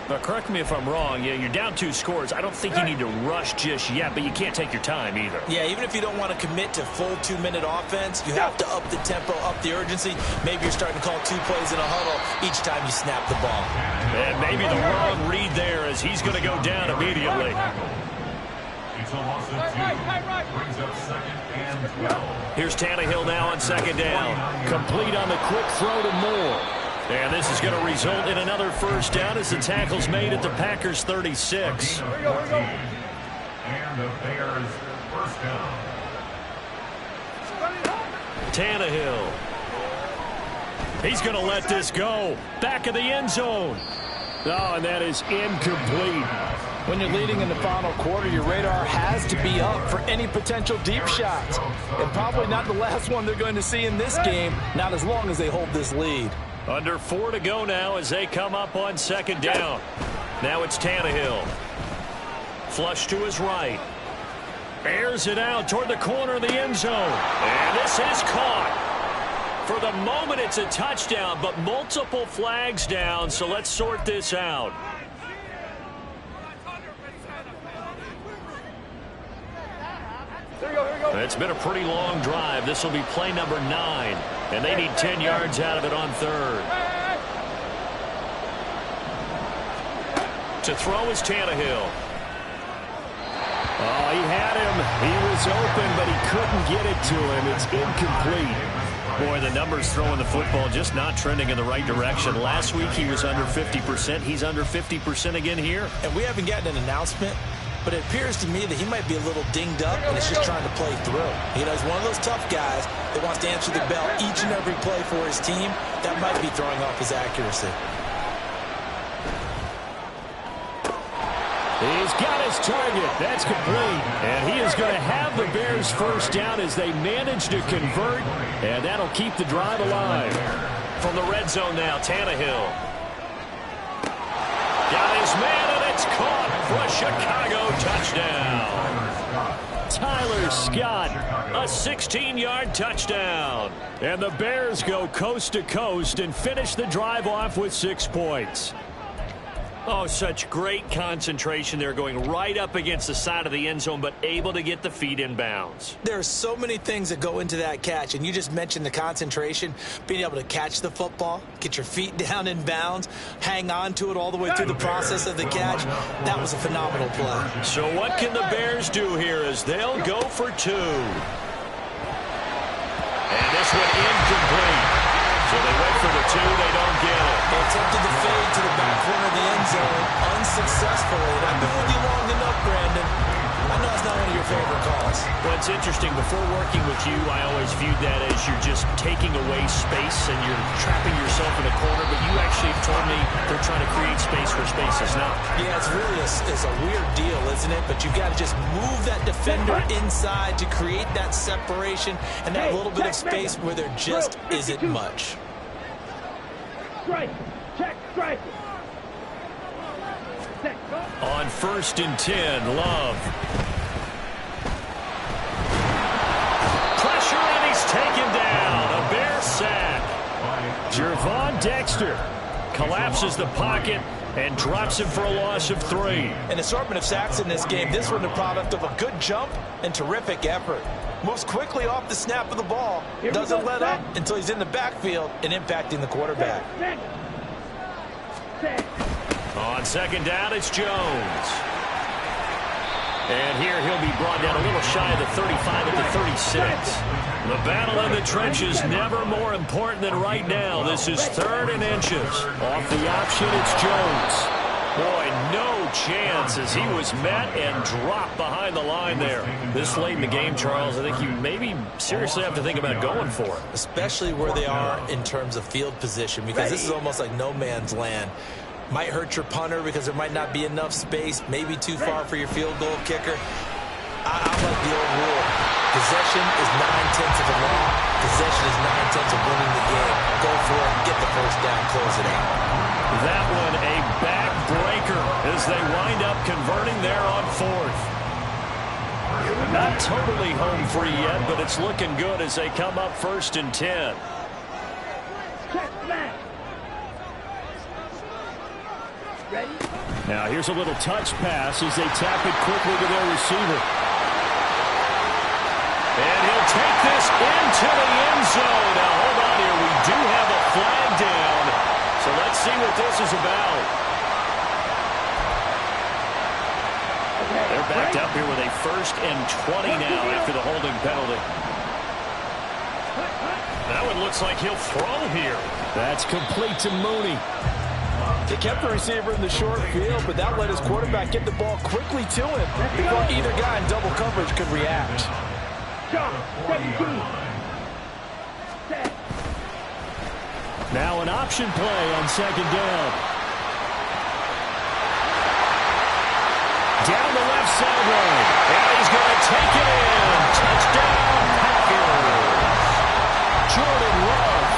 But correct me if I'm wrong. Yeah, you're down 2 scores. I don't think you need to rush just yet, but you can't take your time either. Yeah, even if you don't want to commit to full 2-minute offense, you have to up the tempo, up the urgency. Maybe you're starting to call 2 plays in a huddle each time you snap the ball. And maybe the wrong read there as he's going to go down immediately. It's a loss of 2. Brings up 2nd and 12. Here's Tannehill now on 2nd down. Complete on the quick throw to Moore. And this is going to result in another 1st down as the tackle's made at the Packers 36. And the Bears 1st down. Tannehill. He's going to let this go. Back of the end zone. Oh, and that is incomplete. When you're leading in the final quarter, your radar has to be up for any potential deep shots. And probably not the last one they're going to see in this game, not as long as they hold this lead. Under 4 to go now as they come up on second down. Now it's Tannehill. Flush to his right. Airs it out toward the corner of the end zone. And this is caught. For the moment, it's a touchdown, but multiple flags down, so let's sort this out. It's been a pretty long drive. This will be play number 9, and they need 10 yards out of it on third. To throw is Tannehill. Oh, he had him. He was open, but he couldn't get it to him. It's incomplete. Boy, the numbers throwing the football just not trending in the right direction. Last week he was under 50%. He's under 50% again here. And we haven't gotten an announcement, but it appears to me that he might be a little dinged up and is just trying to play through. You know, he's one of those tough guys that wants to answer the bell each and every play for his team. That might be throwing off his accuracy. He's got his target. That's complete. And he is going to have the Bears first down as they manage to convert, and that'll keep the drive alive. From the red zone now, Tannehill. Got his man, and it's caught for a Chicago touchdown. Tyler Scott, a 16-yard touchdown. And the Bears go coast to coast and finish the drive off with 6 points. Oh, such great concentration there, going right up against the side of the end zone, but able to get the feet in bounds. There are so many things that go into that catch, and you just mentioned the concentration, being able to catch the football, get your feet down in bounds, hang on to it all the way through the process of the catch. That was a phenomenal play. So what can the Bears do here as they'll go for 2? And this one incomplete. So they went for the 2, they don't get it. They attempted the fade to the back corner of the end zone unsuccessfully. And I've been with you long enough, Brandon. I know it's not one of your favorite calls. Well, it's interesting. Before working with you, I always viewed that as you're just taking away space and you're trapping yourself in a corner. But you actually told me they're trying to create space where space is not. Yeah, it's really a weird deal, isn't it? But you've got to just move that defender inside to create that separation and that little bit of space where there just isn't much. Strike. Check. Strike. On 1st and 10, Love. Pressure, and he's taken down. A Bear sack. Gervon Dexter collapses the pocket and drops him for a loss of 3. An assortment of sacks in this game. This one the product of a good jump and terrific effort. Moves quickly off the snap of the ball. Doesn't let up until he's in the backfield and impacting the quarterback. On 2nd down, it's Jones. And here he'll be brought down a little shy of the 35 at the 36. The battle in the trenches never more important than right now. This is 3rd and inches. Off the option, it's Jones. Boy, no chance as he was met and dropped behind the line there. This late in the game, Charles, I think you maybe seriously have to think about going for it. Especially where they are in terms of field position, because this is almost like no man's land. Might hurt your punter because there might not be enough space, maybe too far for your field goal kicker. I like the old rule. Possession is 9/10 of a long. Possession is 9/10 of winning the game. Go for it, get the first down, close it out. That one a backbreaker as they wind up converting there on 4th. Not totally home free yet, but it's looking good as they come up 1st and 10. Check back. Ready? Now here's a little touch pass as they tap it quickly to their receiver. And he'll take this into the end zone. Now hold on here. We do have a flag down. So let's see what this is about. They're backed up here with a 1st and 20 now after the holding penalty. That one looks like he'll throw here. That's complete to Mooney. They kept the receiver in the short field, but that let his quarterback get the ball quickly to him before either guy in double coverage could react. Shot. 17. Set. Now an option play on 2nd down. down the left sideline. And he's going to take it in. Touchdown, Packers. Jordan Love,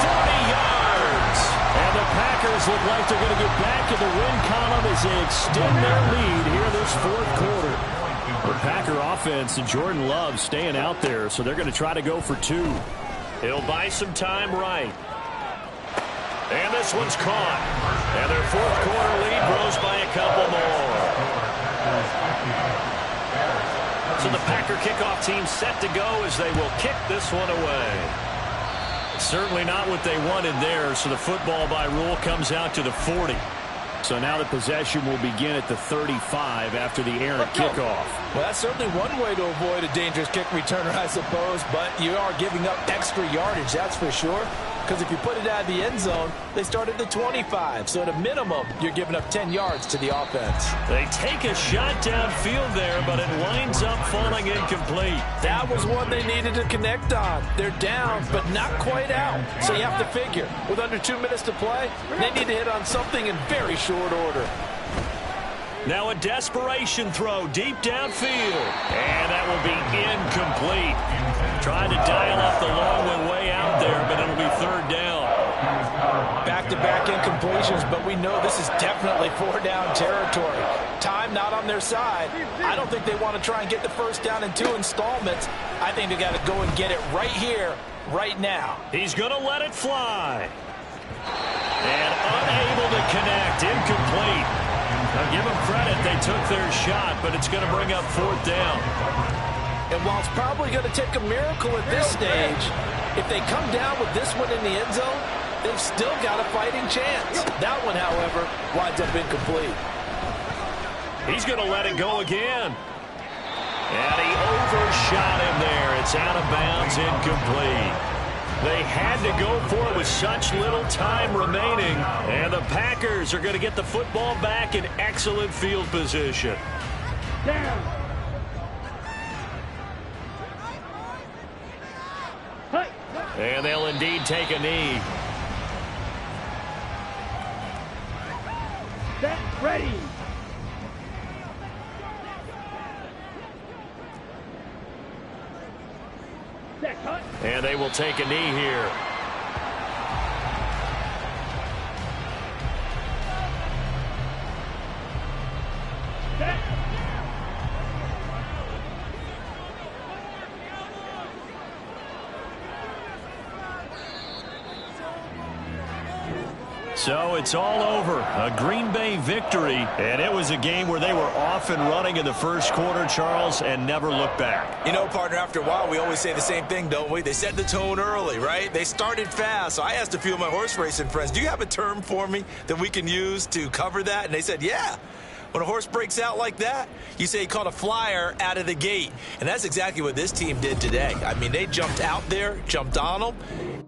40 yards. And the Packers look like they're going to get back in the win column as they extend their lead here this fourth quarter. The Packer offense and Jordan Love staying out there, so they're going to try to go for 2. He'll buy some time right. And this one's caught. And their fourth quarter lead grows by a couple more. So the Packer kickoff team set to go as they will kick this one away. Certainly not what they wanted there, so the football by rule comes out to the 40. So now the possession will begin at the 35 after the errant kickoff. Well, that's certainly one way to avoid a dangerous kick returner, I suppose, but you are giving up extra yardage, that's for sure. Because if you put it out of the end zone, they start at the 25. So at a minimum, you're giving up 10 yards to the offense. They take a shot downfield there, but it winds up falling incomplete. That was one they needed to connect on. They're down, but not quite out. So you have to figure, with under 2 minutes to play, they need to hit on something in very short order. Now a desperation throw deep downfield. And that will be incomplete. Trying to dial up the long one way out there, but it'll be third down. Back-to-back incompletions, but we know this is definitely 4-down territory. Time not on their side. I don't think they want to try and get the first down in 2 installments. I think they got to go and get it right here, right now. He's going to let it fly. And unable to connect. Incomplete. Now give them credit. They took their shot, but it's going to bring up fourth down. And while it's probably going to take a miracle at this stage, if they come down with this one in the end zone, they've still got a fighting chance. That one, however, winds up incomplete. He's going to let it go again. And he overshot him there. It's out of bounds, incomplete. They had to go for it with such little time remaining. And the Packers are going to get the football back in excellent field position. Down. And they'll indeed take a knee. Set, ready. Set, cut. And they will take a knee here. Set. So it's all over. A Green Bay victory. And it was a game where they were off and running in the first quarter, Charles, and never looked back. You know, partner, after a while, we always say the same thing, don't we? They set the tone early, right? They started fast. So I asked a few of my horse racing friends, do you have a term for me that we can use to cover that? And they said, yeah. When a horse breaks out like that, you say he caught a flyer out of the gate. And that's exactly what this team did today. I mean, they jumped out there, jumped on them,